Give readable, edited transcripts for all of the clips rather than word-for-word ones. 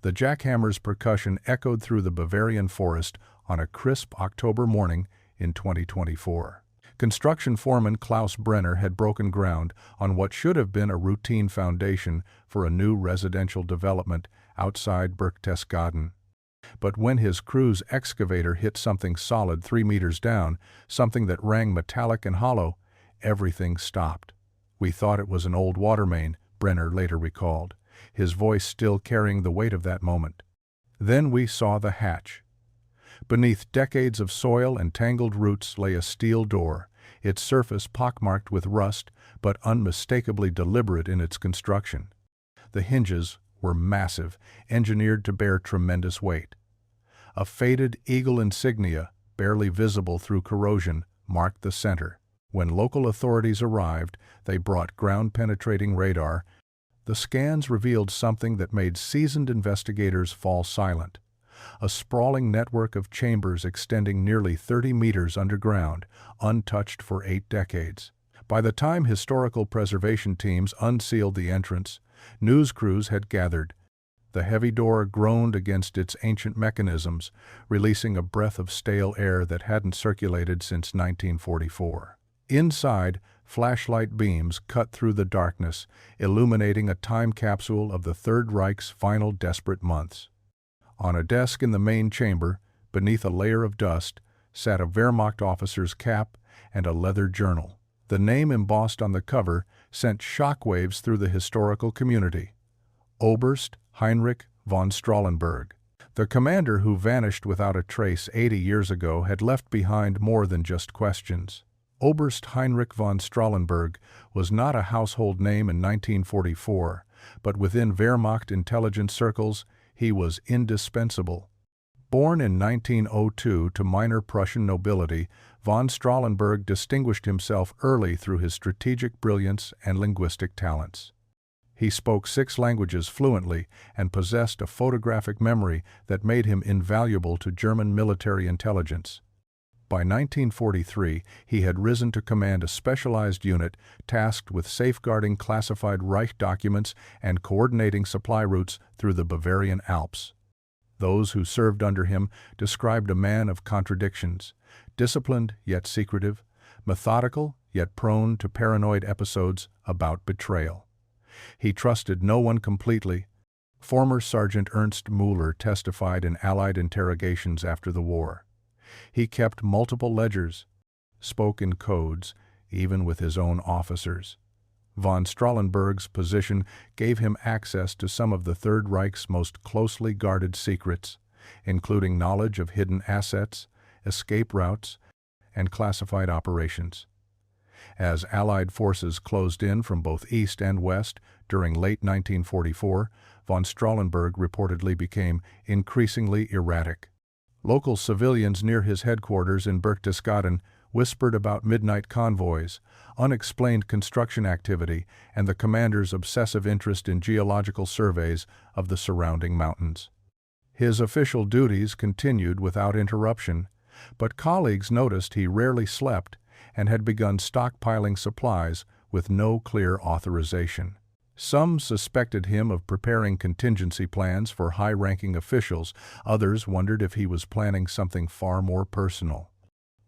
The jackhammer's percussion echoed through the Bavarian forest on a crisp October morning in 2024. Construction foreman Klaus Brenner had broken ground on what should have been a routine foundation for a new residential development outside Berchtesgaden. But when his crew's excavator hit something solid 3 meters down, something that rang metallic and hollow, everything stopped. "We thought it was an old water main," Brenner later recalled, his voice still carrying the weight of that moment. "Then we saw the hatch. Beneath decades of soil and tangled roots lay a steel door, its surface pockmarked with rust, but unmistakably deliberate in its construction. The hinges were massive, engineered to bear tremendous weight. A faded eagle insignia, barely visible through corrosion, marked the center. When local authorities arrived, they brought ground-penetrating radar. The scans revealed something that made seasoned investigators fall silent: a sprawling network of chambers extending nearly 30 meters underground, untouched for 8 decades. By the time historical preservation teams unsealed the entrance, news crews had gathered. The heavy door groaned against its ancient mechanisms, releasing a breath of stale air that hadn't circulated since 1944. Inside, flashlight beams cut through the darkness, illuminating a time capsule of the Third Reich's final desperate months. On a desk in the main chamber, beneath a layer of dust, sat a Wehrmacht officer's cap and a leather journal. The name embossed on the cover sent shockwaves through the historical community: Oberst Heinrich von Strahlenberg. The commander who vanished without a trace 80 years ago had left behind more than just questions. Oberst Heinrich von Strahlenberg was not a household name in 1944, but within Wehrmacht intelligence circles, he was indispensable. Born in 1902 to minor Prussian nobility, von Strahlenberg distinguished himself early through his strategic brilliance and linguistic talents. He spoke 6 languages fluently and possessed a photographic memory that made him invaluable to German military intelligence. By 1943, he had risen to command a specialized unit tasked with safeguarding classified Reich documents and coordinating supply routes through the Bavarian Alps. Those who served under him described a man of contradictions: disciplined yet secretive, methodical yet prone to paranoid episodes about betrayal. He trusted no one completely. Former Sergeant Ernst Müller testified in Allied interrogations after the war. He kept multiple ledgers, spoke in codes, even with his own officers. Von Strahlenberg's position gave him access to some of the Third Reich's most closely guarded secrets, including knowledge of hidden assets, escape routes, and classified operations. As Allied forces closed in from both east and west during late 1944, von Strahlenberg reportedly became increasingly erratic. Local civilians near his headquarters in Berchtesgaden whispered about midnight convoys, unexplained construction activity, and the commander's obsessive interest in geological surveys of the surrounding mountains. His official duties continued without interruption, but colleagues noticed he rarely slept and had begun stockpiling supplies with no clear authorization. Some suspected him of preparing contingency plans for high-ranking officials. Others wondered if he was planning something far more personal.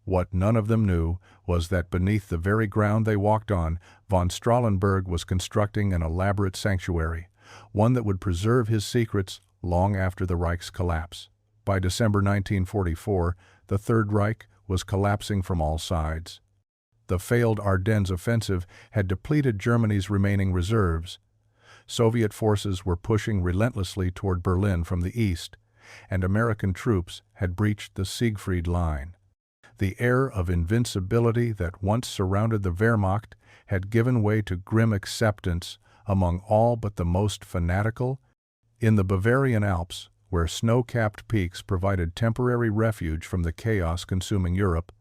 What none of them knew was that beneath the very ground they walked on, von Strahlenberg was constructing an elaborate sanctuary, one that would preserve his secrets long after the Reich's collapse. By December 1944, the Third Reich was collapsing from all sides. The failed Ardennes offensive had depleted Germany's remaining reserves. Soviet forces were pushing relentlessly toward Berlin from the east, and American troops had breached the Siegfried Line. The air of invincibility that once surrounded the Wehrmacht had given way to grim acceptance among all but the most fanatical. In the Bavarian Alps, where snow-capped peaks provided temporary refuge from the chaos consuming Europe,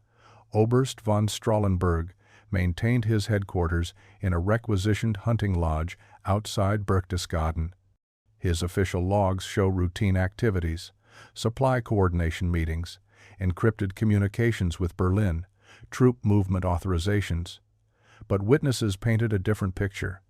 Oberst von Strahlenberg maintained his headquarters in a requisitioned hunting lodge outside Berchtesgaden. His official logs show routine activities, supply coordination meetings, encrypted communications with Berlin, troop movement authorizations. But witnesses painted a different picture.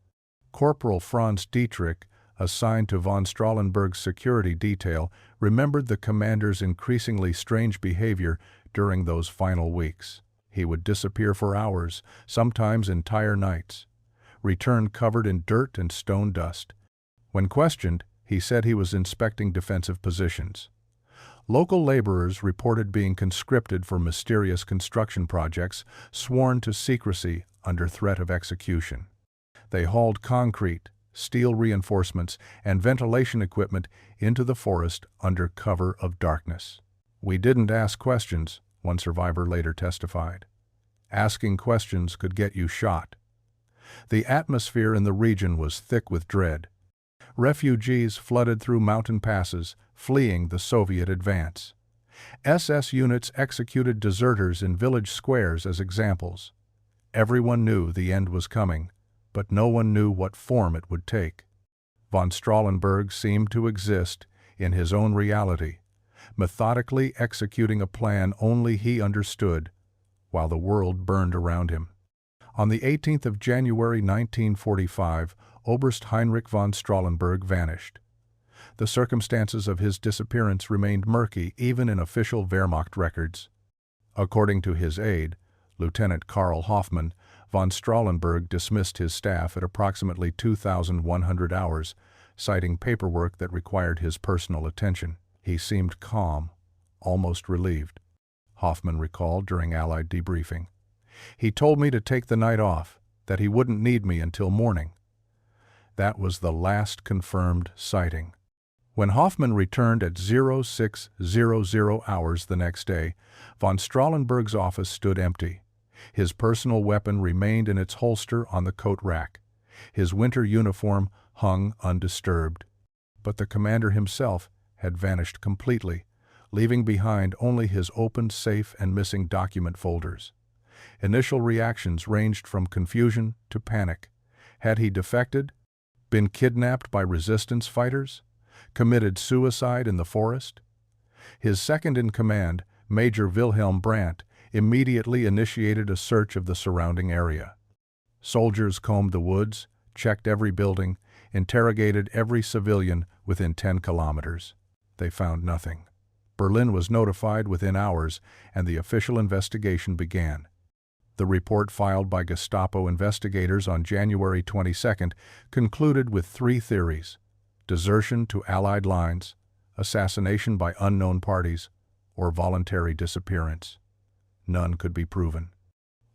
Corporal Franz Dietrich, assigned to von Strahlenberg's security detail, remembered the commander's increasingly strange behavior during those final weeks. He would disappear for hours, sometimes entire nights, return covered in dirt and stone dust. When questioned, he said he was inspecting defensive positions. Local laborers reported being conscripted for mysterious construction projects, sworn to secrecy under threat of execution. They hauled concrete, steel reinforcements, and ventilation equipment into the forest under cover of darkness. "We didn't ask questions," one survivor later testified. "Asking questions could get you shot." The atmosphere in the region was thick with dread. Refugees flooded through mountain passes, fleeing the Soviet advance. SS units executed deserters in village squares as examples. Everyone knew the end was coming, but no one knew what form it would take. Von Strahlenberg seemed to exist in his own reality, methodically executing a plan only he understood, while the world burned around him. On the 18th of January 1945, Oberst Heinrich von Strahlenberg vanished. The circumstances of his disappearance remained murky even in official Wehrmacht records. According to his aide, Lieutenant Karl Hoffmann, von Strahlenberg dismissed his staff at approximately 2,100 hours, citing paperwork that required his personal attention. He seemed calm, almost relieved, Hoffmann recalled during Allied debriefing. "He told me to take the night off, that he wouldn't need me until morning." That was the last confirmed sighting. When Hoffmann returned at 0600 hours the next day, von Strahlenberg's office stood empty. His personal weapon remained in its holster on the coat rack. His winter uniform hung undisturbed. But the commander himself had vanished completely, leaving behind only his opened safe and missing document folders. Initial reactions ranged from confusion to panic. Had he defected? Been kidnapped by resistance fighters? Committed suicide in the forest? His second-in-command, Major Wilhelm Brandt, immediately initiated a search of the surrounding area. Soldiers combed the woods, checked every building, interrogated every civilian within 10 kilometers. They found nothing. Berlin was notified within hours, and the official investigation began. The report filed by Gestapo investigators on January 22 concluded with 3 theories: desertion to Allied lines, assassination by unknown parties, or voluntary disappearance. None could be proven.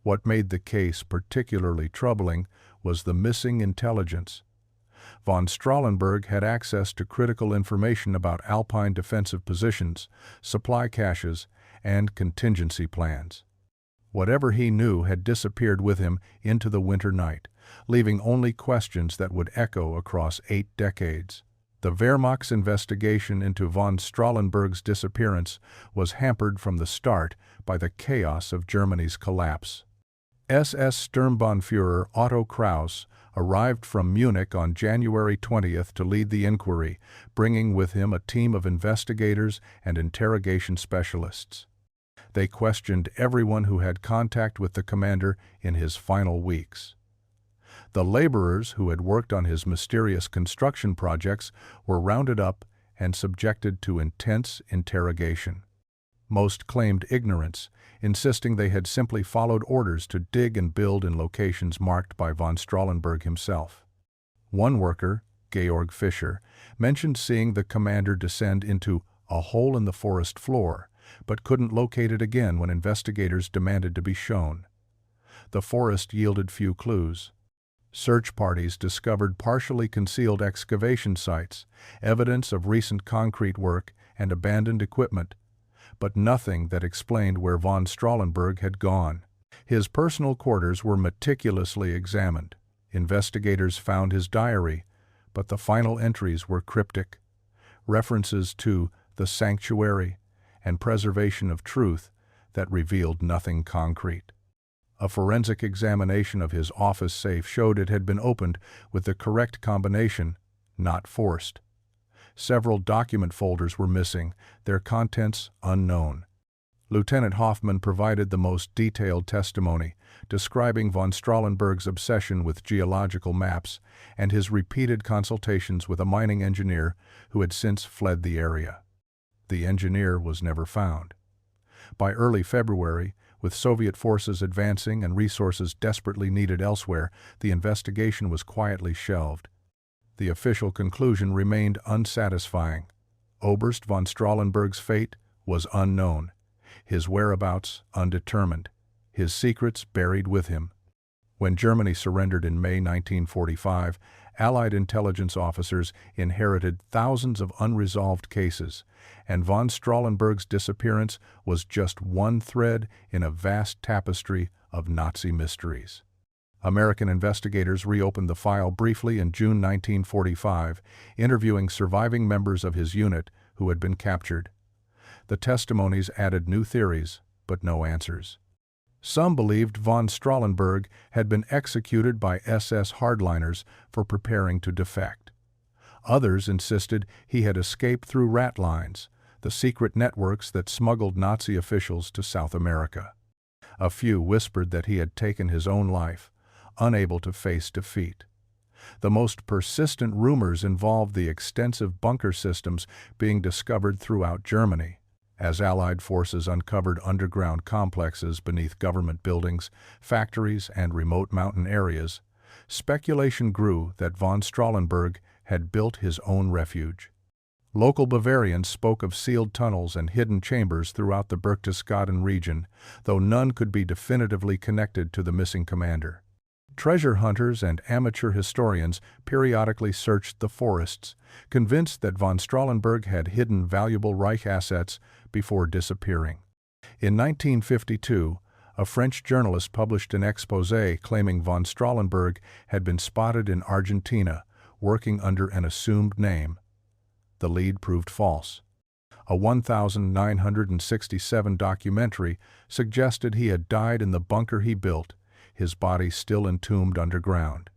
What made the case particularly troubling was the missing intelligence. Von Strahlenberg had access to critical information about Alpine defensive positions, supply caches, and contingency plans. Whatever he knew had disappeared with him into the winter night, leaving only questions that would echo across 8 decades. The Wehrmacht's investigation into von Strahlenberg's disappearance was hampered from the start by the chaos of Germany's collapse. SS Sturmbannführer Otto Kraus arrived from Munich on January 20th to lead the inquiry, bringing with him a team of investigators and interrogation specialists. They questioned everyone who had contact with the commander in his final weeks. The laborers who had worked on his mysterious construction projects were rounded up and subjected to intense interrogation. Most claimed ignorance, insisting they had simply followed orders to dig and build in locations marked by von Strahlenberg himself. One worker, Georg Fischer, mentioned seeing the commander descend into a hole in the forest floor, but couldn't locate it again when investigators demanded to be shown. The forest yielded few clues. Search parties discovered partially concealed excavation sites, evidence of recent concrete work, and abandoned equipment, but nothing that explained where von Strahlenberg had gone. His personal quarters were meticulously examined. Investigators found his diary, but the final entries were cryptic. References to the sanctuary and preservation of truth that revealed nothing concrete. A forensic examination of his office safe showed it had been opened with the correct combination, not forced. Several document folders were missing, their contents unknown. Lieutenant Hoffman provided the most detailed testimony, describing von Strahlenberg's obsession with geological maps and his repeated consultations with a mining engineer who had since fled the area. The engineer was never found. By early February, with Soviet forces advancing and resources desperately needed elsewhere, the investigation was quietly shelved. The official conclusion remained unsatisfying. Oberst von Strahlenberg's fate was unknown, his whereabouts undetermined, his secrets buried with him. When Germany surrendered in May 1945, Allied intelligence officers inherited thousands of unresolved cases, and von Strahlenberg's disappearance was just one thread in a vast tapestry of Nazi mysteries. American investigators reopened the file briefly in June 1945, interviewing surviving members of his unit who had been captured. The testimonies added new theories, but no answers. Some believed von Strahlenberg had been executed by SS hardliners for preparing to defect. Others insisted he had escaped through rat lines, the secret networks that smuggled Nazi officials to South America. A few whispered that he had taken his own life, unable to face defeat. The most persistent rumors involved the extensive bunker systems being discovered throughout Germany. As Allied forces uncovered underground complexes beneath government buildings, factories, and remote mountain areas, speculation grew that von Strahlenberg had built his own refuge. Local Bavarians spoke of sealed tunnels and hidden chambers throughout the Berchtesgaden region, though none could be definitively connected to the missing commander. Treasure hunters and amateur historians periodically searched the forests, convinced that von Strahlenberg had hidden valuable Reich assets before disappearing. In 1952, a French journalist published an exposé claiming von Strahlenberg had been spotted in Argentina, working under an assumed name. The lead proved false. A 1967 documentary suggested he had died in the bunker he built, his body still entombed underground.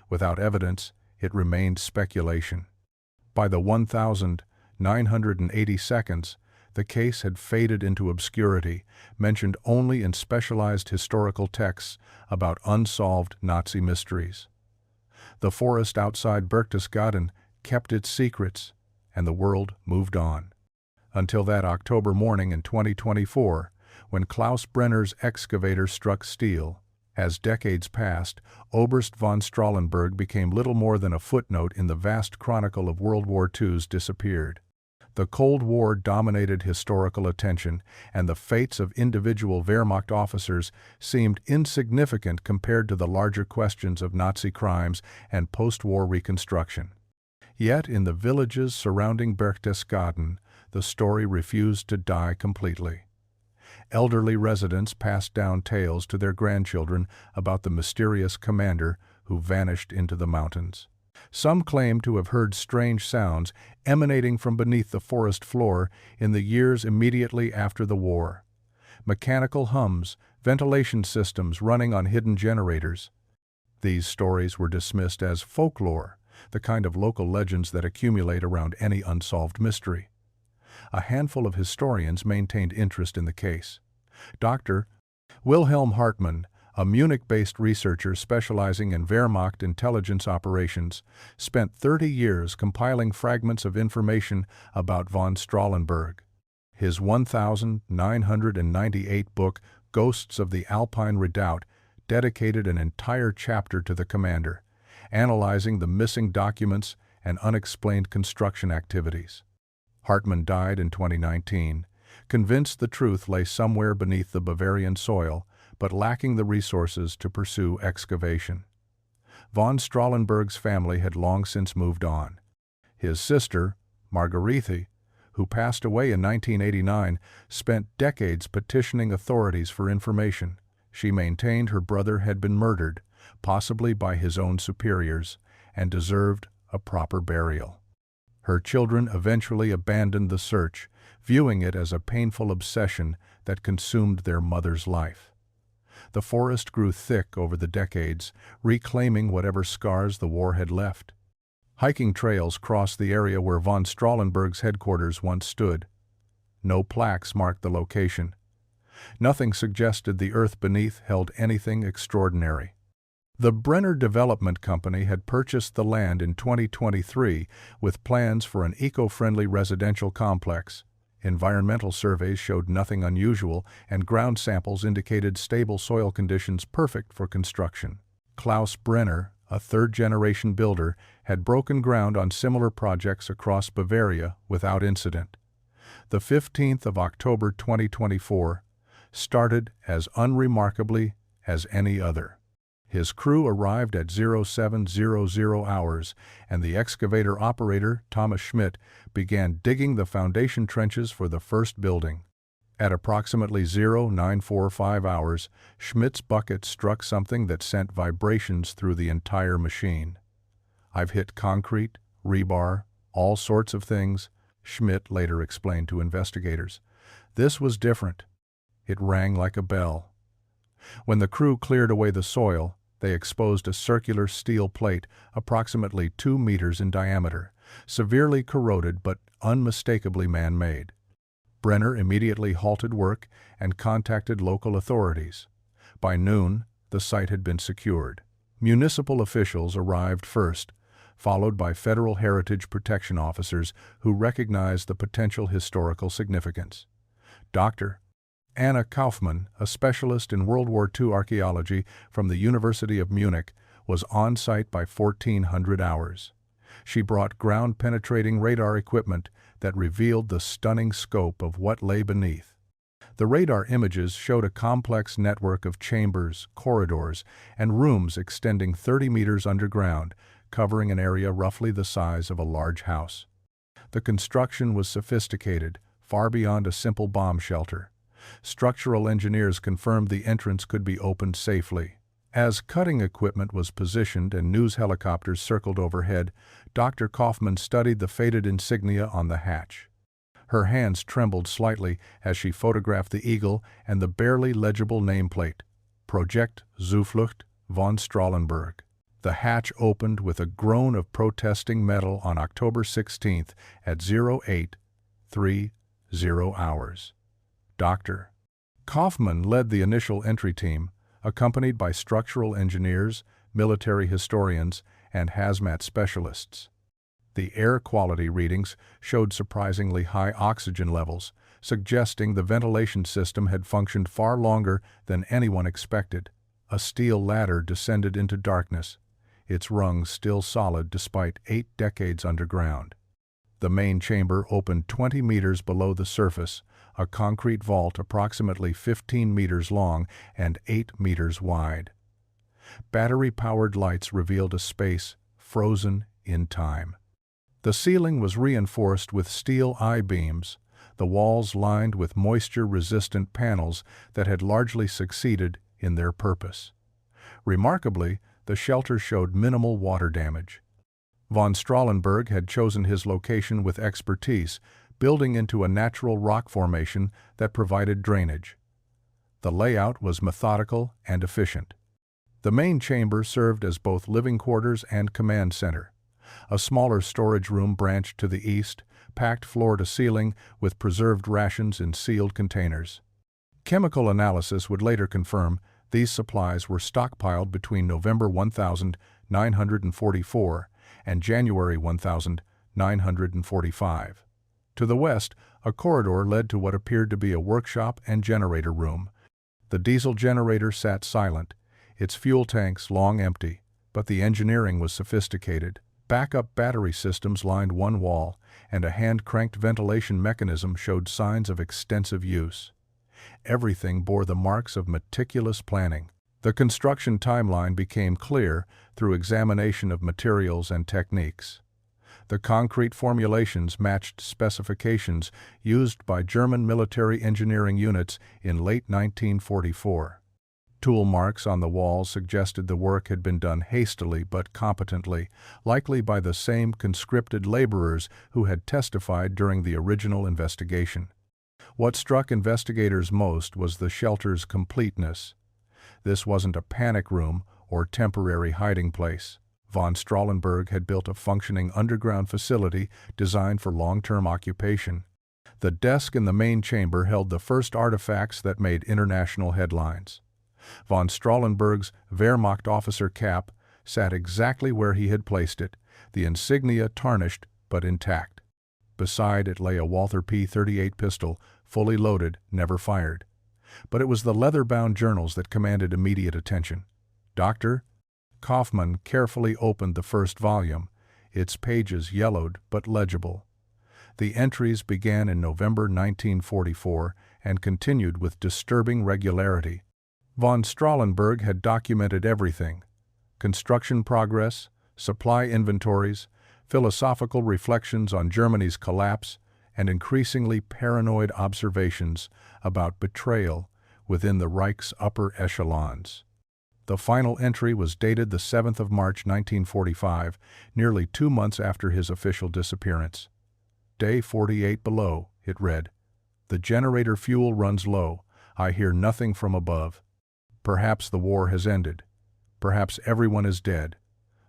Without evidence, it remained speculation. By the 1982, the case had faded into obscurity, mentioned only in specialized historical texts about unsolved Nazi mysteries. The forest outside Berchtesgaden kept its secrets, and the world moved on. Until that October morning in 2024, when Klaus Brenner's excavator struck steel. As decades passed, Oberst von Strahlenberg became little more than a footnote in the vast chronicle of World War II's disappeared. The Cold War dominated historical attention, and the fates of individual Wehrmacht officers seemed insignificant compared to the larger questions of Nazi crimes and post-war reconstruction. Yet in the villages surrounding Berchtesgaden, the story refused to die completely. Elderly residents passed down tales to their grandchildren about the mysterious commander who vanished into the mountains. Some claimed to have heard strange sounds emanating from beneath the forest floor in the years immediately after the war. Mechanical hums, ventilation systems running on hidden generators. These stories were dismissed as folklore, the kind of local legends that accumulate around any unsolved mystery. A handful of historians maintained interest in the case. Dr. Wilhelm Hartmann, a Munich-based researcher specializing in Wehrmacht intelligence operations, spent 30 years compiling fragments of information about von Strahlenberg. His 1998 book, Ghosts of the Alpine Redoubt, dedicated an entire chapter to the commander, analyzing the missing documents and unexplained construction activities. Hartmann died in 2019, convinced the truth lay somewhere beneath the Bavarian soil, but lacking the resources to pursue excavation. Von Strahlenberg's family had long since moved on. His sister, Margarethe, who passed away in 1989, spent decades petitioning authorities for information. She maintained her brother had been murdered, possibly by his own superiors, and deserved a proper burial. Her children eventually abandoned the search, viewing it as a painful obsession that consumed their mother's life. The forest grew thick over the decades, reclaiming whatever scars the war had left. Hiking trails crossed the area where von Strahlenberg's headquarters once stood. No plaques marked the location, Nothing suggested the earth beneath held anything extraordinary. The Brenner Development Company had purchased the land in 2023 with plans for an eco-friendly residential complex. Environmental surveys showed nothing unusual, and ground samples indicated stable soil conditions perfect for construction. Klaus Brenner, a third-generation builder, had broken ground on similar projects across Bavaria without incident. The 15th of October 2024 started as unremarkably as any other. His crew arrived at 0700 hours, and the excavator operator, Thomas Schmidt, began digging the foundation trenches for the first building. At approximately 0945 hours, Schmidt's bucket struck something that sent vibrations through the entire machine. "I've hit concrete, rebar, all sorts of things," Schmidt later explained to investigators. This was different. It rang like a bell. When the crew cleared away the soil, they exposed a circular steel plate approximately 2 meters in diameter, severely corroded but unmistakably man-made. Brenner immediately halted work and contacted local authorities. By noon, the site had been secured. Municipal officials arrived first, followed by federal heritage protection officers who recognized the potential historical significance. Dr. Anna Kaufmann, a specialist in World War II archaeology from the University of Munich, was on site by 1400 hours. She brought ground-penetrating radar equipment that revealed the stunning scope of what lay beneath. The radar images showed a complex network of chambers, corridors, and rooms extending 30 meters underground, covering an area roughly the size of a large house. The construction was sophisticated, far beyond a simple bomb shelter. Structural engineers confirmed the entrance could be opened safely. As cutting equipment was positioned and news helicopters circled overhead, Dr. Kaufmann studied the faded insignia on the hatch. Her hands trembled slightly as she photographed the eagle and the barely legible nameplate, Projekt Zuflucht von Strahlenberg. The hatch opened with a groan of protesting metal on October 16th at 0830 hours. Dr. Kaufmann led the initial entry team, accompanied by structural engineers, military historians, and hazmat specialists. The air quality readings showed surprisingly high oxygen levels, suggesting the ventilation system had functioned far longer than anyone expected. A steel ladder descended into darkness, its rungs still solid despite 8 decades underground. The main chamber opened 20 meters below the surface, a concrete vault approximately 15 meters long and 8 meters wide. Battery-powered lights revealed a space frozen in time. The ceiling was reinforced with steel I-beams, the walls lined with moisture-resistant panels that had largely succeeded in their purpose. Remarkably, the shelter showed minimal water damage. Von Strahlenberg had chosen his location with expertise, building into a natural rock formation that provided drainage. The layout was methodical and efficient. The main chamber served as both living quarters and command center. A smaller storage room branched to the east, packed floor to ceiling with preserved rations in sealed containers. Chemical analysis would later confirm these supplies were stockpiled between November 1944 and January 1945. To the west, a corridor led to what appeared to be a workshop and generator room. The diesel generator sat silent, its fuel tanks long empty, but the engineering was sophisticated. Backup battery systems lined one wall, and a hand-cranked ventilation mechanism showed signs of extensive use. Everything bore the marks of meticulous planning. The construction timeline became clear through examination of materials and techniques. The concrete formulations matched specifications used by German military engineering units in late 1944. Tool marks on the walls suggested the work had been done hastily but competently, likely by the same conscripted laborers who had testified during the original investigation. What struck investigators most was the shelter's completeness. This wasn't a panic room or temporary hiding place. Von Strahlenberg had built a functioning underground facility designed for long-term occupation. The desk in the main chamber held the first artifacts that made international headlines. Von Strahlenberg's Wehrmacht officer cap sat exactly where he had placed it, the insignia tarnished but intact. Beside it lay a Walther P-38 pistol, fully loaded, never fired. But it was the leather-bound journals that commanded immediate attention. Dr. Kaufmann carefully opened the first volume, its pages yellowed but legible. The entries began in November 1944 and continued with disturbing regularity. Von Strahlenberg had documented everything: construction progress, supply inventories, philosophical reflections on Germany's collapse, and increasingly paranoid observations about betrayal within the Reich's upper echelons. The final entry was dated the 7th of March 1945, nearly 2 months after his official disappearance. Day 48 below, it read, "The generator fuel runs low. I hear nothing from above. Perhaps the war has ended. Perhaps everyone is dead.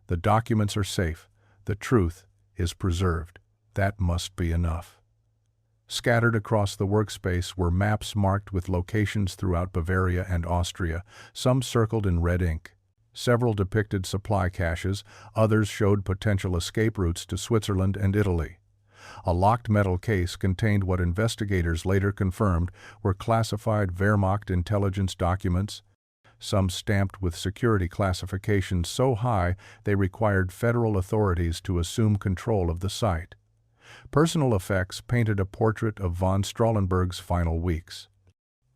The documents are safe. The truth is preserved. That must be enough." Scattered across the workspace were maps marked with locations throughout Bavaria and Austria, some circled in red ink. Several depicted supply caches, others showed potential escape routes to Switzerland and Italy. A locked metal case contained what investigators later confirmed were classified Wehrmacht intelligence documents, some stamped with security classifications so high they required federal authorities to assume control of the site. Personal effects painted a portrait of von Strahlenberg's final weeks.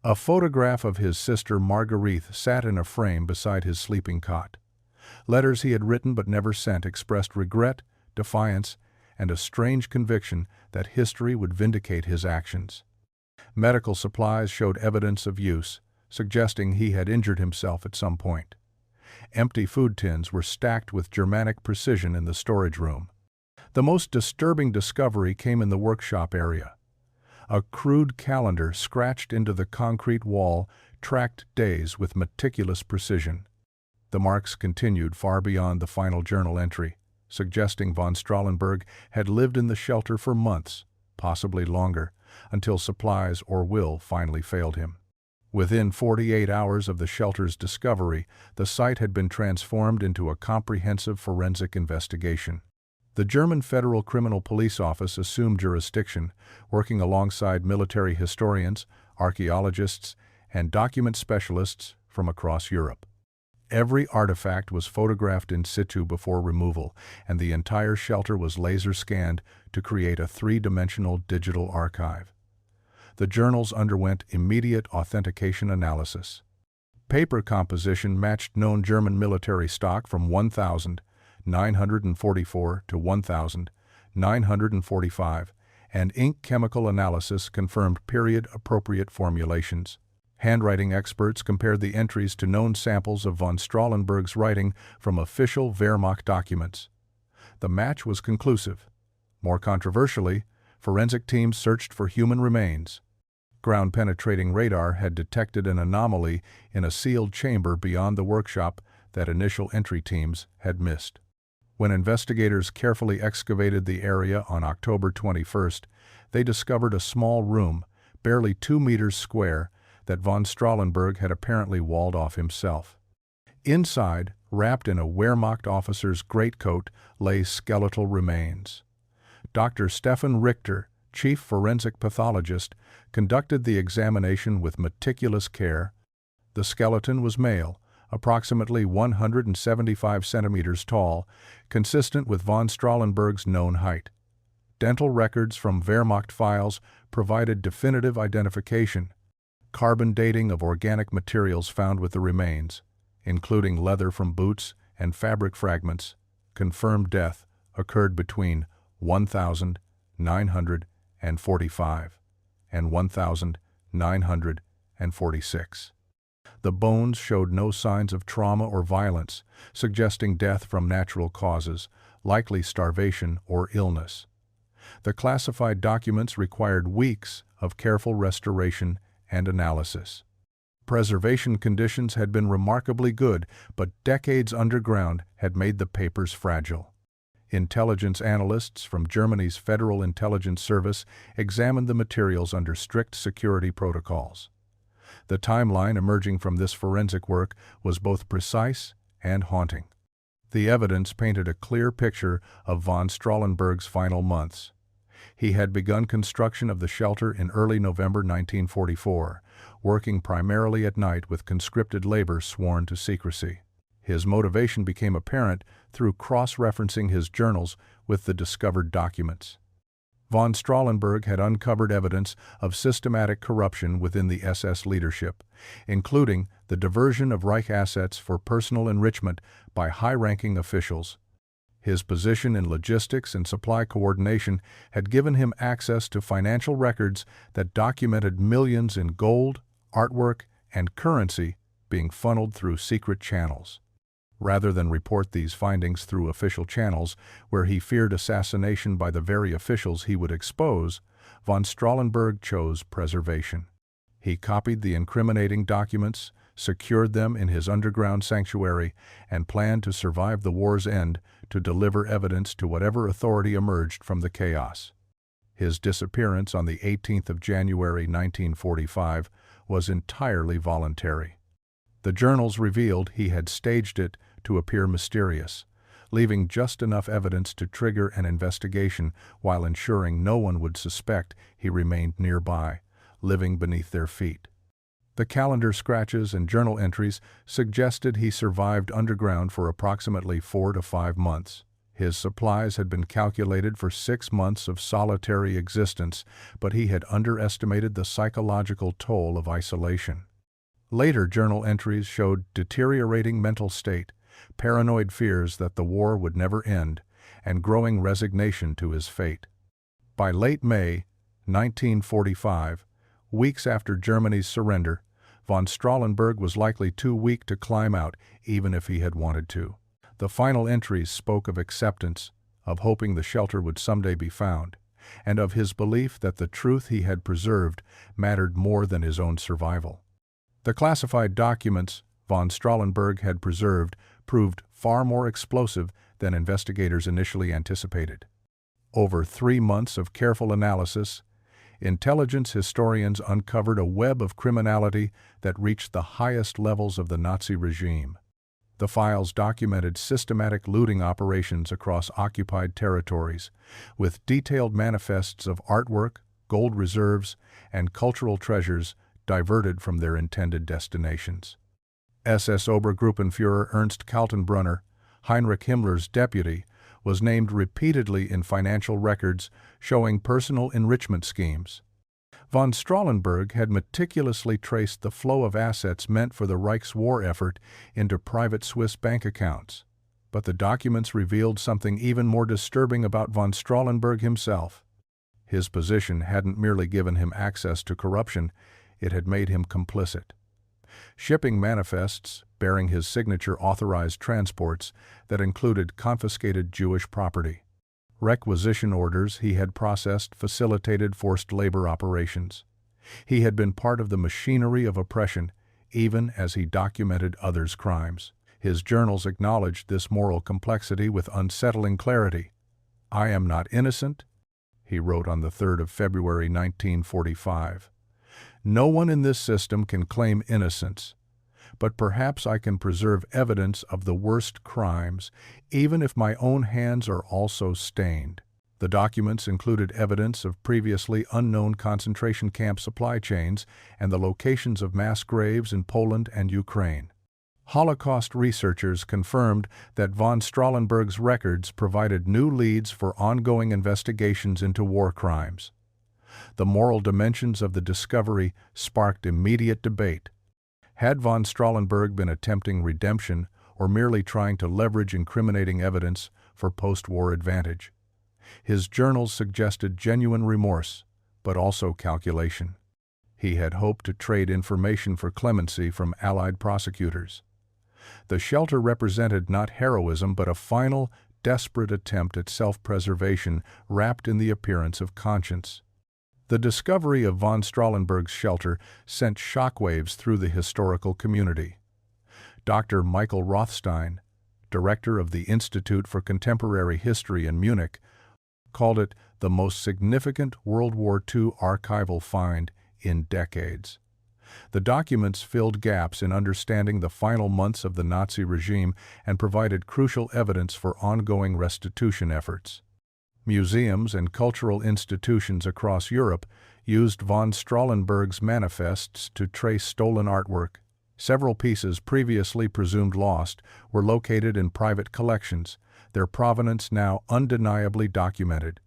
A photograph of his sister Marguerite sat in a frame beside his sleeping cot. Letters he had written but never sent expressed regret, defiance, and a strange conviction that history would vindicate his actions. Medical supplies showed evidence of use, suggesting he had injured himself at some point. Empty food tins were stacked with Germanic precision in the storage room. The most disturbing discovery came in the workshop area. A crude calendar scratched into the concrete wall tracked days with meticulous precision. The marks continued far beyond the final journal entry, suggesting von Strahlenberg had lived in the shelter for months, possibly longer, until supplies or will finally failed him. Within 48 hours of the shelter's discovery, the site had been transformed into a comprehensive forensic investigation. The German Federal Criminal Police Office assumed jurisdiction, working alongside military historians, archaeologists, and document specialists from across Europe. Every artifact was photographed in situ before removal, and the entire shelter was laser scanned to create a three-dimensional digital archive. The journals underwent immediate authentication analysis. Paper composition matched known German military stock from 1,944 to 1,945, and ink chemical analysis confirmed period-appropriate formulations. Handwriting experts compared the entries to known samples of von Strahlenberg's writing from official Wehrmacht documents. The match was conclusive. More controversially, forensic teams searched for human remains. Ground-penetrating radar had detected an anomaly in a sealed chamber beyond the workshop that initial entry teams had missed. When investigators carefully excavated the area on October 21st, they discovered a small room, barely 2 meters square, that von Strahlenberg had apparently walled off himself. Inside, wrapped in a Wehrmacht officer's greatcoat, lay skeletal remains. Dr. Stefan Richter, chief forensic pathologist, conducted the examination with meticulous care. The skeleton was male, approximately 175 centimeters tall, consistent with von Strahlenberg's known height. Dental records from Wehrmacht files provided definitive identification. Carbon dating of organic materials found with the remains, including leather from boots and fabric fragments, confirmed death occurred between 1,945 and 1,946. The bones showed no signs of trauma or violence, suggesting death from natural causes, likely starvation or illness. The classified documents required weeks of careful restoration and analysis. Preservation conditions had been remarkably good, but decades underground had made the papers fragile. Intelligence analysts from Germany's Federal Intelligence Service examined the materials under strict security protocols. The timeline emerging from this forensic work was both precise and haunting. The evidence painted a clear picture of von Strahlenberg's final months. He had begun construction of the shelter in early November 1944, working primarily at night with conscripted labor sworn to secrecy. His motivation became apparent through cross-referencing his journals with the discovered documents. Von Strahlenberg had uncovered evidence of systematic corruption within the SS leadership, including the diversion of Reich assets for personal enrichment by high-ranking officials. His position in logistics and supply coordination had given him access to financial records that documented millions in gold, artwork, and currency being funneled through secret channels. Rather than report these findings through official channels, where he feared assassination by the very officials he would expose, von Strahlenberg chose preservation. He copied the incriminating documents, secured them in his underground sanctuary, and planned to survive the war's end to deliver evidence to whatever authority emerged from the chaos. His disappearance on the 18th of January 1945 was entirely voluntary. The journals revealed he had staged it to appear mysterious, leaving just enough evidence to trigger an investigation while ensuring no one would suspect he remained nearby, living beneath their feet. The calendar scratches and journal entries suggested he survived underground for approximately 4 to 5 months. His supplies had been calculated for 6 months of solitary existence, but he had underestimated the psychological toll of isolation. Later journal entries showed deteriorating mental state, paranoid fears that the war would never end, and growing resignation to his fate. By late May 1945, weeks after Germany's surrender, von Strahlenberg was likely too weak to climb out even if he had wanted to. The final entries spoke of acceptance, of hoping the shelter would someday be found, and of his belief that the truth he had preserved mattered more than his own survival. The classified documents von Strahlenberg had preserved proved far more explosive than investigators initially anticipated. Over 3 months of careful analysis, intelligence historians uncovered a web of criminality that reached the highest levels of the Nazi regime. The files documented systematic looting operations across occupied territories, with detailed manifests of artwork, gold reserves, and cultural treasures diverted from their intended destinations. SS Obergruppenführer Ernst Kaltenbrunner, Heinrich Himmler's deputy, was named repeatedly in financial records showing personal enrichment schemes. Von Strahlenberg had meticulously traced the flow of assets meant for the Reich's war effort into private Swiss bank accounts. But the documents revealed something even more disturbing about von Strahlenberg himself. His position hadn't merely given him access to corruption, it had made him complicit. Shipping manifests bearing his signature authorized transports that included confiscated Jewish property. Requisition orders he had processed facilitated forced labor operations. He had been part of the machinery of oppression, even as he documented others' crimes. His journals acknowledged this moral complexity with unsettling clarity. "I am not innocent," he wrote on the 3rd of February 1945. "No one in this system can claim innocence, but perhaps I can preserve evidence of the worst crimes, even if my own hands are also stained." The documents included evidence of previously unknown concentration camp supply chains and the locations of mass graves in Poland and Ukraine. Holocaust researchers confirmed that von Strahlenberg's records provided new leads for ongoing investigations into war crimes. The moral dimensions of the discovery sparked immediate debate. Had von Strahlenberg been attempting redemption or merely trying to leverage incriminating evidence for post-war advantage? His journals suggested genuine remorse, but also calculation. He had hoped to trade information for clemency from Allied prosecutors. The shelter represented not heroism but a final, desperate attempt at self-preservation wrapped in the appearance of conscience. The discovery of von Strahlenberg's shelter sent shockwaves through the historical community. Dr. Michael Rothstein, director of the Institute for Contemporary History in Munich, called it the most significant World War II archival find in decades. The documents filled gaps in understanding the final months of the Nazi regime and provided crucial evidence for ongoing restitution efforts. Museums and cultural institutions across Europe used von Strahlenberg's manifests to trace stolen artwork. Several pieces previously presumed lost were located in private collections, their provenance now undeniably documented.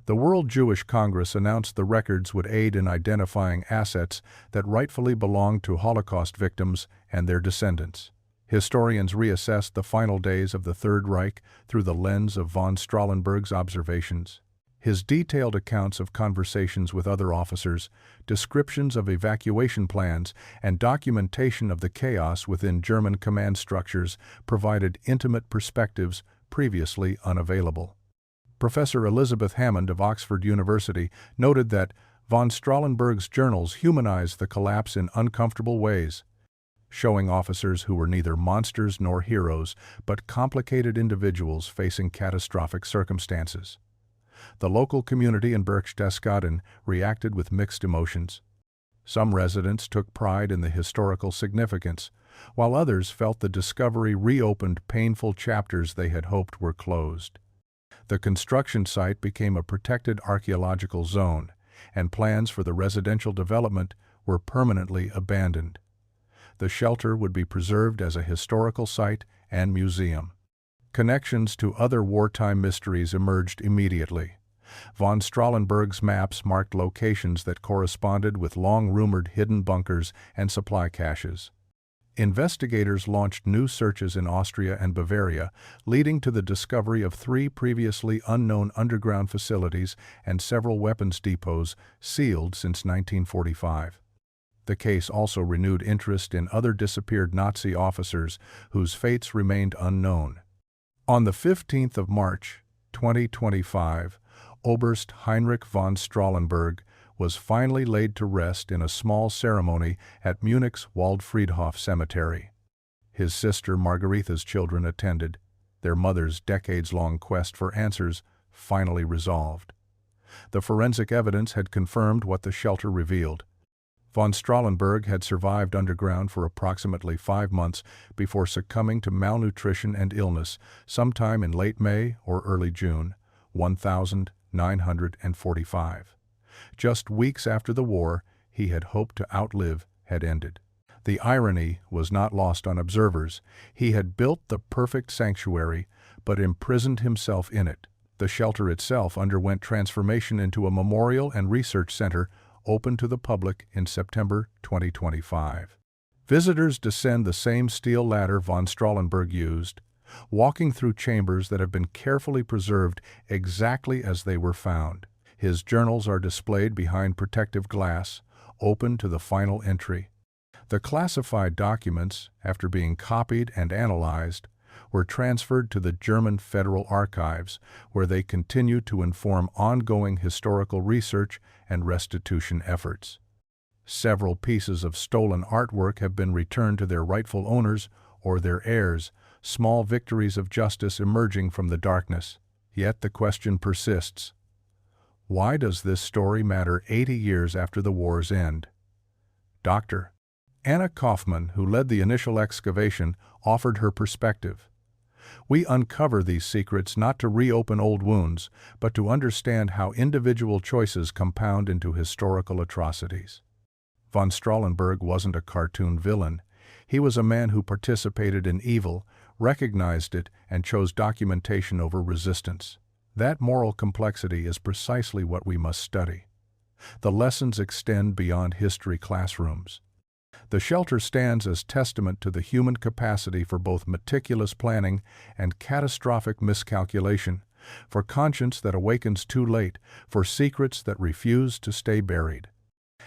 The World Jewish Congress announced the records would aid in identifying assets that rightfully belonged to Holocaust victims and their descendants. Historians reassessed the final days of the Third Reich through the lens of von Strahlenberg's observations. His detailed accounts of conversations with other officers, descriptions of evacuation plans, and documentation of the chaos within German command structures provided intimate perspectives previously unavailable. Professor Elizabeth Hammond of Oxford University noted that von Strahlenberg's journals humanized the collapse in uncomfortable ways, showing officers who were neither monsters nor heroes, but complicated individuals facing catastrophic circumstances. The local community in Berchtesgaden reacted with mixed emotions. Some residents took pride in the historical significance, while others felt the discovery reopened painful chapters they had hoped were closed. The construction site became a protected archaeological zone, and plans for the residential development were permanently abandoned. The shelter would be preserved as a historical site and museum. Connections to other wartime mysteries emerged immediately. Von Strahlenberg's maps marked locations that corresponded with long-rumored hidden bunkers and supply caches. Investigators launched new searches in Austria and Bavaria, leading to the discovery of 3 previously unknown underground facilities and several weapons depots sealed since 1945. The case also renewed interest in other disappeared Nazi officers whose fates remained unknown. On the 15th of March, 2025, Oberst Heinrich von Strahlenberg was finally laid to rest in a small ceremony at Munich's Waldfriedhof Cemetery. His sister Margaretha's children attended, their mother's decades-long quest for answers finally resolved. The forensic evidence had confirmed what the shelter revealed. Von Strahlenberg had survived underground for approximately 5 months before succumbing to malnutrition and illness sometime in late May or early June, 1945. Just weeks after the war he had hoped to outlive had ended. The irony was not lost on observers. He had built the perfect sanctuary, but imprisoned himself in it. The shelter itself underwent transformation into a memorial and research center open to the public in September 2025. Visitors descend the same steel ladder von Strahlenberg used, walking through chambers that have been carefully preserved exactly as they were found. His journals are displayed behind protective glass, open to the final entry. The classified documents, after being copied and analyzed, were transferred to the German Federal Archives, where they continue to inform ongoing historical research and restitution efforts. Several pieces of stolen artwork have been returned to their rightful owners or their heirs, small victories of justice emerging from the darkness. Yet the question persists. Why does this story matter 80 years after the war's end? Dr. Anna Kaufman, who led the initial excavation, offered her perspective. We uncover these secrets not to reopen old wounds, but to understand how individual choices compound into historical atrocities. Von Strahlenberg wasn't a cartoon villain. He was a man who participated in evil, recognized it, and chose documentation over resistance. That moral complexity is precisely what we must study. The lessons extend beyond history classrooms. The shelter stands as testament to the human capacity for both meticulous planning and catastrophic miscalculation, for conscience that awakens too late, for secrets that refuse to stay buried.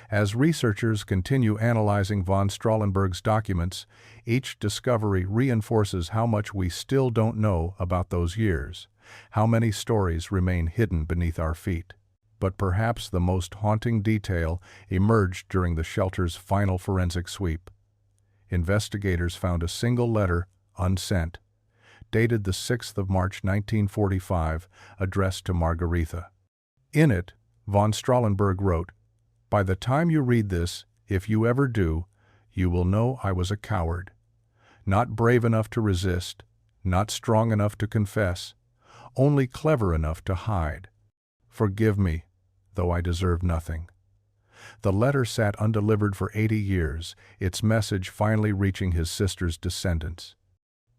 As researchers continue analyzing von Strahlenberg's documents, each discovery reinforces how much we still don't know about those years, how many stories remain hidden beneath our feet. But perhaps the most haunting detail emerged during the shelter's final forensic sweep. Investigators found a single letter, unsent, dated the 6th of March 1945, addressed to Margaretha. In it, von Strahlenberg wrote, "By the time you read this, if you ever do, you will know I was a coward. Not brave enough to resist, not strong enough to confess, only clever enough to hide. Forgive me, though I deserve nothing." The letter sat undelivered for 80 years, its message finally reaching his sister's descendants.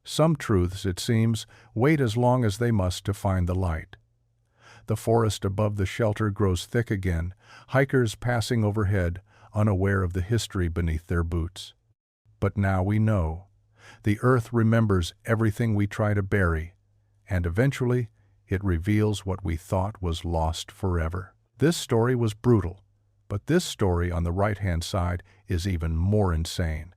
Some truths, it seems, wait as long as they must to find the light. The forest above the shelter grows thick again, hikers passing overhead, unaware of the history beneath their boots. But now we know. The earth remembers everything we try to bury, and eventually it reveals what we thought was lost forever. This story was brutal, but this story on the right-hand side is even more insane.